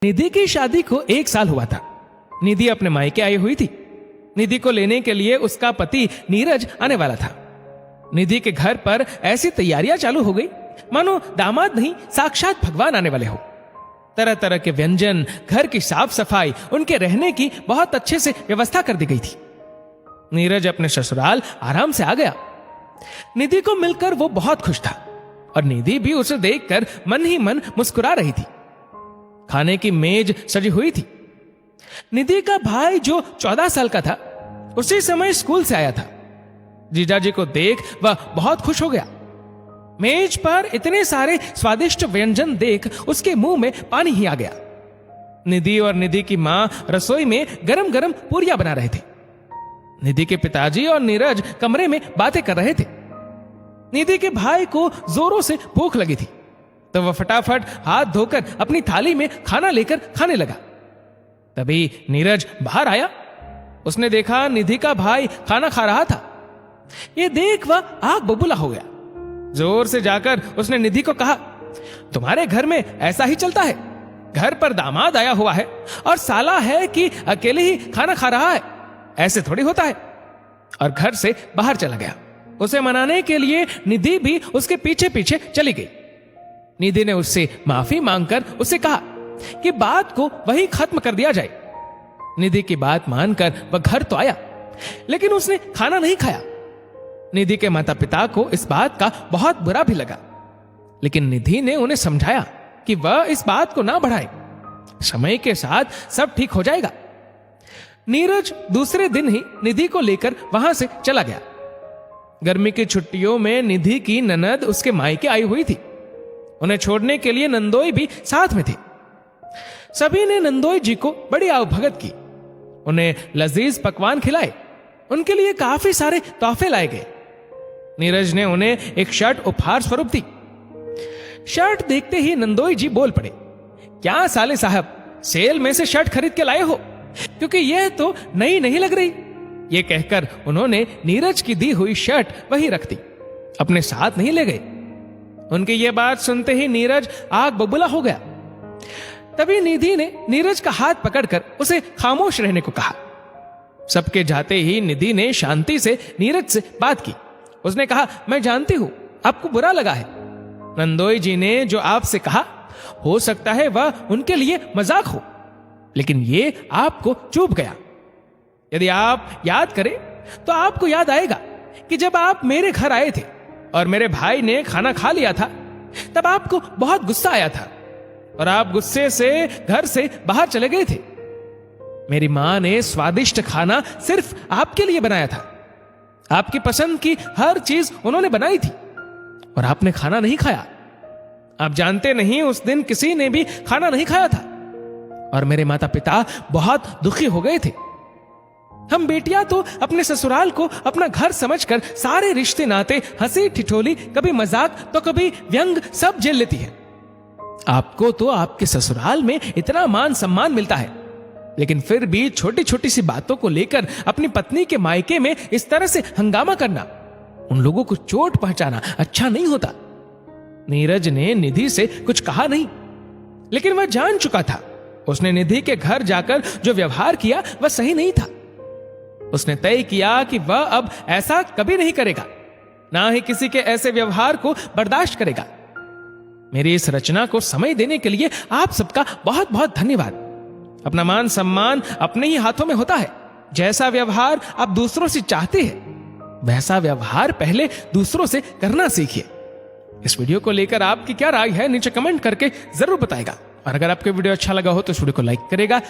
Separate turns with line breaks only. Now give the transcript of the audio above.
निधि की शादी को 1 साल हुआ था। निधि अपने मायके आई हुई थी। निधि को लेने के लिए उसका पति नीरज आने वाला था। निधि के घर पर ऐसी तैयारियां चालू हो गई मानो दामाद नहीं साक्षात भगवान आने वाले हो। तरह तरह के व्यंजन, घर की साफ सफाई, उनके रहने की बहुत अच्छे से व्यवस्था कर दी गई थी। नीरज अपने ससुराल आराम से आ गया। निधि को मिलकर वो बहुत खुश था और निधि भी उसे देखकर मन ही मन मुस्कुरा रही थी। खाने की मेज सजी हुई थी। निधि का भाई जो 14 साल का था उसी समय स्कूल से आया था। जीजाजी को देख वह बहुत खुश हो गया। मेज पर इतने सारे स्वादिष्ट व्यंजन देख उसके मुंह में पानी ही आ गया। निधि और निधि की मां रसोई में गरम गरम पूरियां बना रहे थे। निधि के पिताजी और नीरज कमरे में बातें कर रहे थे। निधि के भाई को जोरों से भूख लगी थी तो वह फटाफट हाथ धोकर अपनी थाली में खाना लेकर खाने लगा। तभी नीरज बाहर आया। उसने देखा निधि का भाई खाना खा रहा था। यह देख वह आग बबूला हो गया। जोर से जाकर उसने निधि को कहा, तुम्हारे घर में ऐसा ही चलता है? घर पर दामाद आया हुआ है और साला है कि अकेले ही खाना खा रहा है, ऐसे थोड़ी होता है। और घर से बाहर चला गया। उसे मनाने के लिए निधि भी उसके पीछे पीछे चली गई। निधि ने उससे माफी मांगकर उसे कहा कि बात को वही खत्म कर दिया जाए। निधि की बात मानकर वह घर तो आया लेकिन उसने खाना नहीं खाया। निधि के माता पिता को इस बात का बहुत बुरा भी लगा, लेकिन निधि ने उन्हें समझाया कि वह इस बात को ना बढ़ाए। समय के साथ सब ठीक हो जाएगा। नीरज दूसरे दिन ही निधि को लेकर वहां से चला गया। गर्मी की छुट्टियों में निधि की ननद उसके मायके आई हुई थी। उन्हें छोड़ने के लिए नंदोई भी साथ में थे। सभी ने नंदोई जी को बड़ी आवभगत की। उन्हें लजीज पकवान खिलाए। उनके लिए काफी सारे तोहफे लाए गए। नीरज ने उन्हें एक शर्ट उपहार स्वरूप दी। शर्ट देखते ही नंदोई जी बोल पड़े, क्या साले साहब, सेल में से शर्ट खरीद के लाए हो? क्योंकि यह तो नई नहीं लग रही। यह कहकर उन्होंने नीरज की दी हुई शर्ट वही रख दी, अपने साथ नहीं ले गए। उनकी यह बात सुनते ही नीरज आग बबूला हो गया। तभी निधि ने नीरज का हाथ पकड़कर उसे खामोश रहने को कहा। सबके जाते ही निधि ने शांति से नीरज से बात की। उसने कहा, मैं जानती हूं आपको बुरा लगा है। नंदोई जी ने जो आपसे कहा हो सकता है वह उनके लिए मजाक हो, लेकिन ये आपको चुभ गया। यदि आप याद करें तो आपको याद आएगा कि जब आप मेरे घर आए थे और मेरे भाई ने खाना खा लिया था तब आपको बहुत गुस्सा आया था और आप गुस्से से घर से बाहर चले गए थे। मेरी मां ने स्वादिष्ट खाना सिर्फ आपके लिए बनाया था। आपकी पसंद की हर चीज उन्होंने बनाई थी और आपने खाना नहीं खाया। आप जानते नहीं उस दिन किसी ने भी खाना नहीं खाया था और मेरे माता पिता बहुत दुखी हो गए थे। हम बेटियां तो अपने ससुराल को अपना घर समझकर सारे रिश्ते नाते, हंसी ठिठोली, कभी मजाक तो कभी व्यंग सब झेल लेती है। आपको तो आपके ससुराल में इतना मान सम्मान मिलता है, लेकिन फिर भी छोटी छोटी सी बातों को लेकर अपनी पत्नी के मायके में इस तरह से हंगामा करना, उन लोगों को चोट पहुंचाना अच्छा नहीं होता। नीरज ने निधि से कुछ कहा नहीं, लेकिन वह जान चुका था उसने निधि के घर जाकर जो व्यवहार किया वह सही नहीं था। उसने तय किया कि वह अब ऐसा कभी नहीं करेगा, ना ही किसी के ऐसे व्यवहार को बर्दाश्त करेगा। मेरी इस रचना को समय देने के लिए आप सबका बहुत बहुत धन्यवाद। अपना मान सम्मान अपने ही हाथों में होता है। जैसा व्यवहार आप दूसरों से चाहते हैं वैसा व्यवहार पहले दूसरों से करना सीखिए। इस वीडियो को लेकर आपकी क्या राय है नीचे कमेंट करके जरूर बताएगा। और अगर आपको वीडियो अच्छा लगा हो तो इस वीडियो को लाइक करेगा।